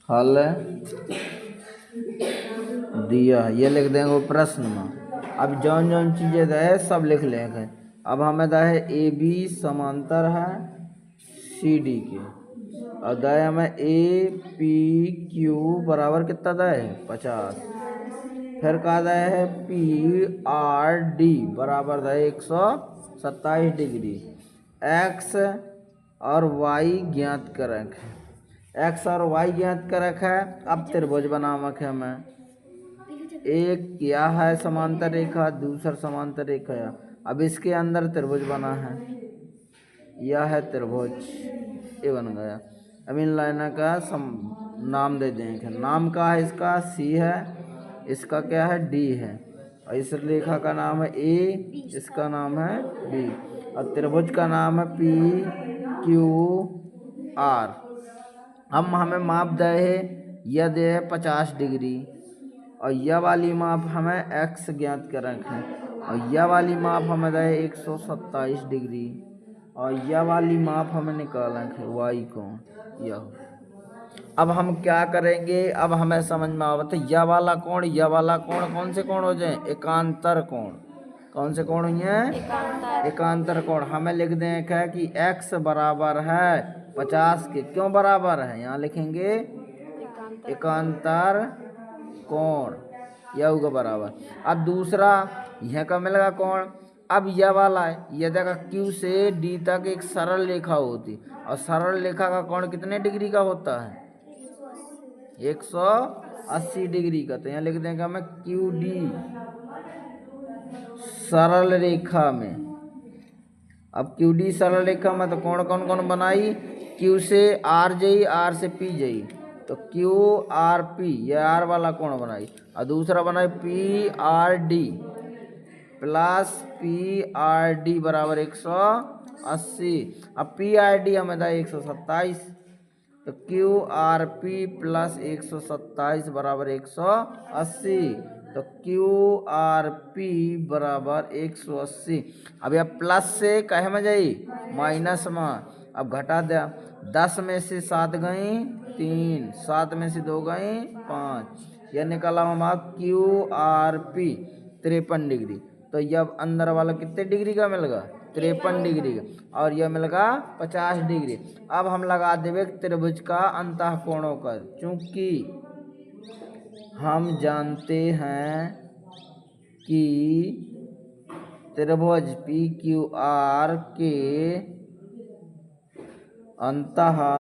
हल दिया, ये लिख देंगे प्रश्न में। अब जौन जौन चीज़ें है सब लिख लेंगे। अब हमें दा है ए बी समांतर है सी डी के, और दा है हमें ए पी क्यू बराबर कितना दा है 50। फिर कहा दा है पी आर डी बराबर दा है 127 डिग्री। एक्स और वाई ज्ञात करक है, एक्स और वाई ज्ञात करक है। अब त्रिभुज बनावक है हमें। एक क्या है समांतर रेखा, दूसरा समांतर रेखा है। अब इसके अंदर त्रिभुज बना है, यह है त्रिभुज, ये बन गया। अब इन लाइन का नाम दे देंगे। नाम का है इसका सी है, इसका क्या है डी है, और इस रेखा का नाम है ए, इसका नाम है बी, और त्रिभुज का नाम है पी क्यू आर। हम हमें माप दे है, यह दे है 50 डिग्री, और यह वाली माप हमें एक्स ज्ञात करक है, और यह वाली माप हमें दे 127 डिग्री, और यह वाली माप हमें निकालक है वाई को यह। अब हम क्या करेंगे, अब हमें समझ में आवत है यह वाला कोण, यह वाला कोण कौन से कोण हो जाए, एकांतर कोण। कौन से कोण हुई हैं, एकांतर कोण। हमें लिख दें क्या कि x बराबर है 50 के। क्यों बराबर है, यहाँ लिखेंगे एकांतर कोण, यह होगा बराबर। अब दूसरा यह का मिलेगा कोण। अब यह वाला है, यह देखा Q से D तक एक सरल रेखा होती, और सरल रेखा का कोण कितने डिग्री का होता है, 180 डिग्री का। तो यहाँ लिख देंगे हमें क्यू डी सरल रेखा में। अब क्यू डी सरल रेखा में तो कौन कौन कौन बनाई, क्यू से आर जाई, आर से पी जाई, तो क्यू आर पी, यह आर वाला कौन बनाई, और दूसरा बनाई P R D plus P R D बराबर 180। अब पी आर डी हमें था 127, तो क्यू आर पी प्लस 127 बराबर 180, तो क्यू आर पी बराबर 180। अब यह प्लस से कहे में जाई माइनस में, अब घटा दिया, 10 में से 7 गई 3, 7 में से 2 गई 5, यह निकाला हमारा क्यू आर पी 53 डिग्री। तो यह अंदर वाला कितने डिग्री का मिलेगा, 53 डिग्री का, और यह मिलेगा 50 डिग्री। अब हम लगा देवे त्रिभुज का अंतः कोणों का, चूंकि हम जानते हैं कि त्रिभुज पी क्यू आर के अंतः